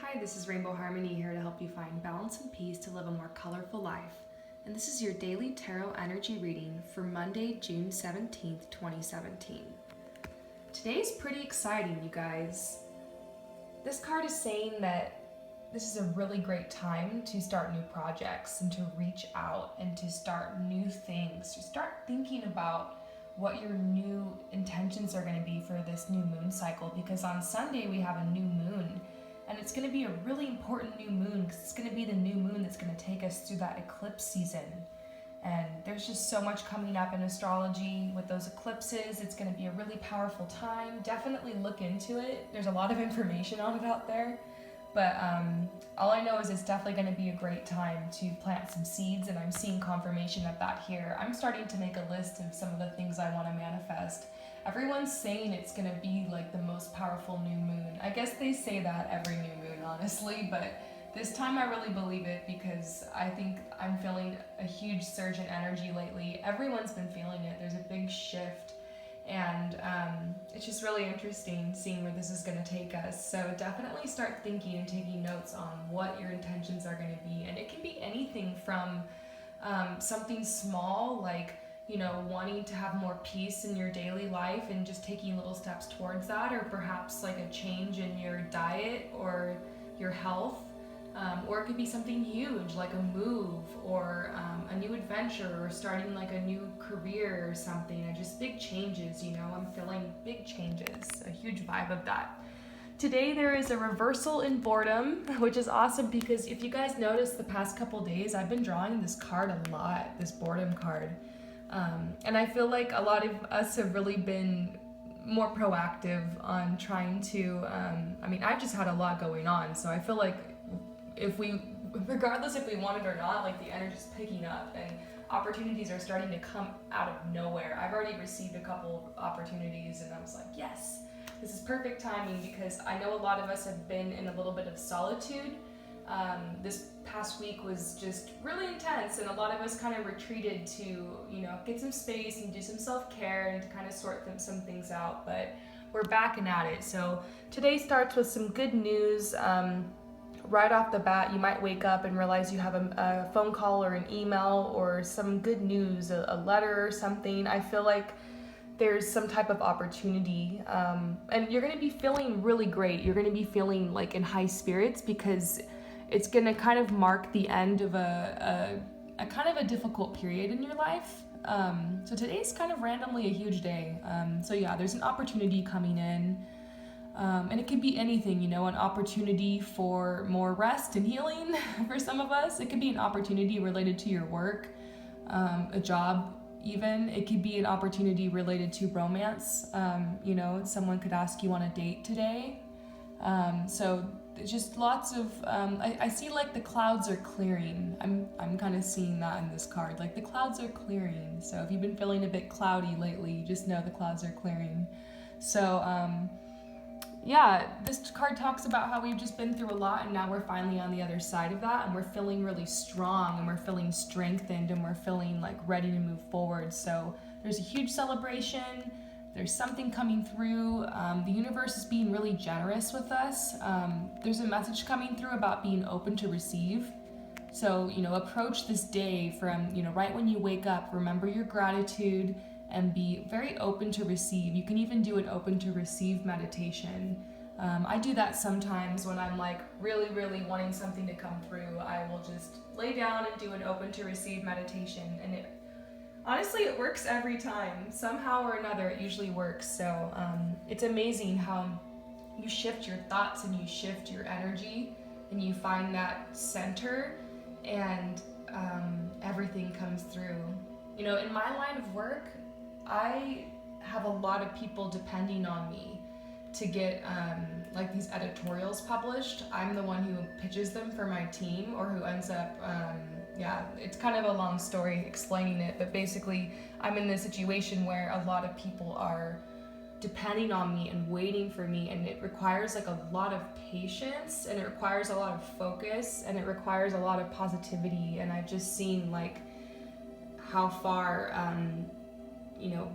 Hi, this is Rainbow Harmony here to help you find balance and peace to live a more colorful life. And this is your daily tarot energy reading for Monday, June 17th, 2017. Today's pretty exciting, you guys. This card is saying that this is a really great time to start new projects and to reach out and to start new things, to start thinking about what your new intentions are going to be for this new moon cycle, because on Sunday we have a new moon. And it's going to be a really important new moon because it's going to be the new moon that's going to take us through that eclipse season. And there's just so much coming up in astrology with those eclipses. It's going to be a really powerful time. Definitely look into it. There's a lot of information on it out there. But all I know is it's definitely going to be a great time to plant some seeds, and I'm seeing confirmation of that here. I'm starting to make a list of some of the things I want to manifest. Everyone's saying it's going to be like the most powerful new moon. I guess they say that every new moon, honestly, but this time I really believe it because I think I'm feeling a huge surge in energy lately. Everyone's been feeling it. There's a big shift, and it's just really interesting seeing where this is going to take us. So definitely start thinking and taking notes on what your intentions are going to be, and it can be anything from something small like wanting to have more peace in your daily life and just taking little steps towards that, or perhaps like a change in your diet or your health, or it could be something huge like a move or a new adventure or starting like a new career or something, or just big changes. I'm feeling big changes, a huge vibe of that. Today there is a reversal in boredom, which is awesome because if you guys noticed the past couple days, I've been drawing this card a lot, this boredom card. And I feel like a lot of us have really been more proactive on trying to, I've just had a lot going on. So I feel like regardless if we want it or not, like the energy's picking up and opportunities are starting to come out of nowhere. I've already received a couple of opportunities and I was like, yes, this is perfect timing because I know a lot of us have been in a little bit of solitude. This past week was just really intense, and a lot of us kind of retreated to, get some space and do some self-care and to kind of sort some things out, but we're back and at it. So today starts with some good news. Right off the bat, you might wake up and realize you have a phone call or an email or some good news, a letter or something. I feel like there's some type of opportunity, and you're going to be feeling really great. You're going to be feeling like in high spirits because it's going to kind of mark the end of a kind of a difficult period in your life. So today's kind of randomly a huge day. So yeah, there's an opportunity coming in. And it could be anything, an opportunity for more rest and healing for some of us. It could be an opportunity related to your work, a job even. It could be an opportunity related to romance. Someone could ask you on a date today. So just lots of, I see like the clouds are clearing. I'm kind of seeing that in this card. Like the clouds are clearing. So if you've been feeling a bit cloudy lately, you just know the clouds are clearing. So, yeah, this card talks about how we've just been through a lot and now we're finally on the other side of that and we're feeling really strong and we're feeling strengthened and we're feeling like ready to move forward. So there's a huge celebration. There's something coming through. The universe is being really generous with us. There's a message coming through about being open to receive. So, approach this day from, right when you wake up, remember your gratitude and be very open to receive. You can even do an open to receive meditation. I do that sometimes when I'm like really, really wanting something to come through. I will just lay down and do an open to receive meditation, and honestly, it works every time. Somehow or another, it usually works. So it's amazing how you shift your thoughts and you shift your energy and you find that center and everything comes through. In my line of work, I have a lot of people depending on me to get like these editorials published. I'm the one who pitches them for my team or who ends up, it's kind of a long story explaining it, but basically I'm in this situation where a lot of people are depending on me and waiting for me, and it requires like a lot of patience and it requires a lot of focus and it requires a lot of positivity. And I've just seen like how far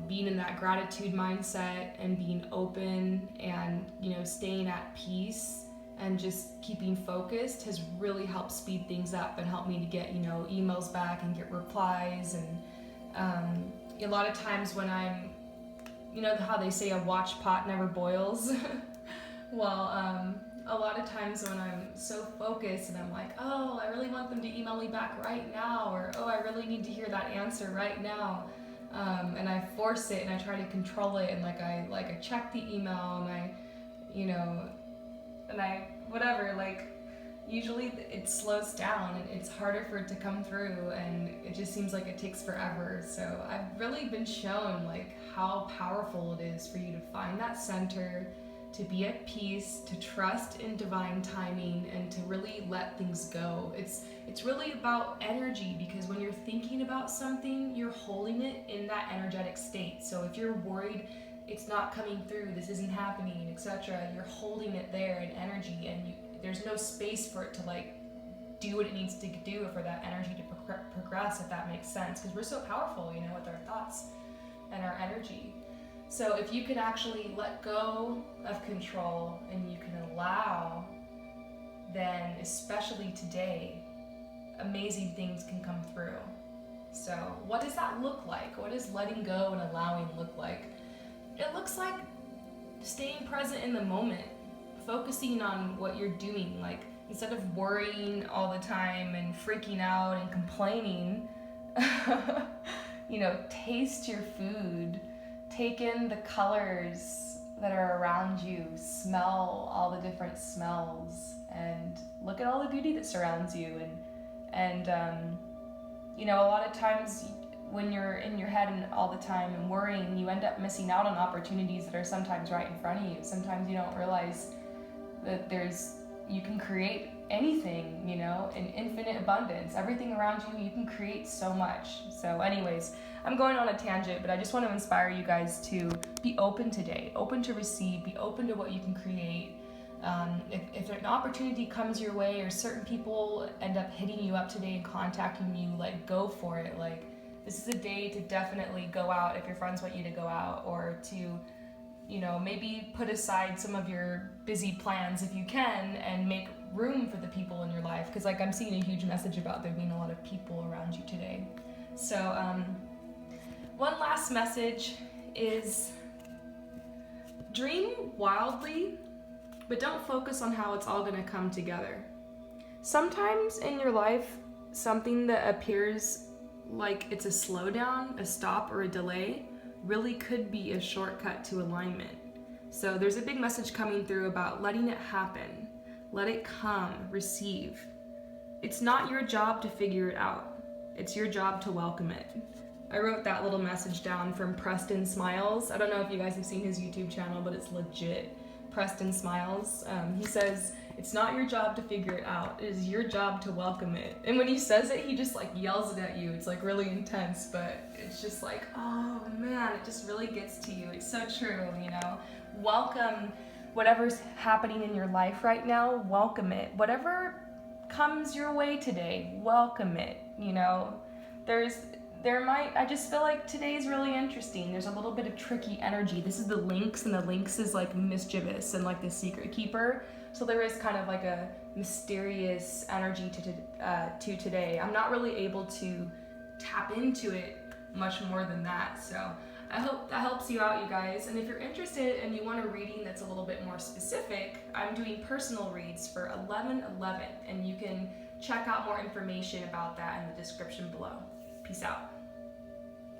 being in that gratitude mindset and being open and staying at peace and just keeping focused has really helped speed things up and helped me to get, emails back and get replies. And a lot of times when I'm, how they say a watch pot never boils. Well, a lot of times when I'm so focused and I'm like, oh, I really want them to email me back right now, or oh, I really need to hear that answer right now. And I force it and I try to control it, and I check the email and usually it slows down and it's harder for it to come through, and it just seems like it takes forever. So I've really been shown how powerful it is for you to find that center, to be at peace, to trust in divine timing, and to really let things go. It's really about energy, because when you're thinking about something, you're holding it in that energetic state. So if you're worried it's not coming through, this isn't happening, etc., you're holding it there in energy, and there's no space for it to do what it needs to do for that energy to progress, if that makes sense, because we're so powerful, with our thoughts and our energy. So if you can actually let go of control and you can allow, then especially today, amazing things can come through. So what does that look like? What does letting go and allowing look like? It looks like staying present in the moment, focusing on what you're doing. Instead of worrying all the time and freaking out and complaining, taste your food. Take in the colors that are around you, smell all the different smells, and look at all the beauty that surrounds you. And a lot of times when you're in your head and all the time and worrying, you end up missing out on opportunities that are sometimes right in front of you. Sometimes you don't realize that you can create anything, in infinite abundance. Everything around you can create so much. So anyways, I'm going on a tangent, but I just want to inspire you guys to be open today, open to receive, be open to what you can create. If an opportunity comes your way, or certain people end up hitting you up today and contacting you, go for it. This is a day to definitely go out if your friends want you to go out, or to maybe put aside some of your busy plans if you can, and make room for the people in your life, because I'm seeing a huge message about there being a lot of people around you today. So one last message is dream wildly, but don't focus on how it's all going to come together. Sometimes in your life, something that appears like it's a slowdown, a stop, or a delay really could be a shortcut to alignment. So there's a big message coming through about letting it happen. Let it come, receive. It's not your job to figure it out. It's your job to welcome it. I wrote that little message down from Preston Smiles. I don't know if you guys have seen his YouTube channel, but it's legit. Preston Smiles. He says, it's not your job to figure it out. It is your job to welcome it. And when he says it, he just yells it at you. It's really intense, but it's just oh man, it just really gets to you. It's so true, Welcome whatever's happening in your life right now. Welcome it. Whatever comes your way today, welcome it. I just feel like today's really interesting. There's a little bit of tricky energy. This is the Lynx, and the Lynx is mischievous and the secret keeper. So there is kind of a mysterious energy to today. I'm not really able to tap into it much more than that. So I hope that helps you out, you guys. And if you're interested and you want a reading that's a little bit more specific, I'm doing personal reads for 11/11, and you can check out more information about that in the description below. Peace out.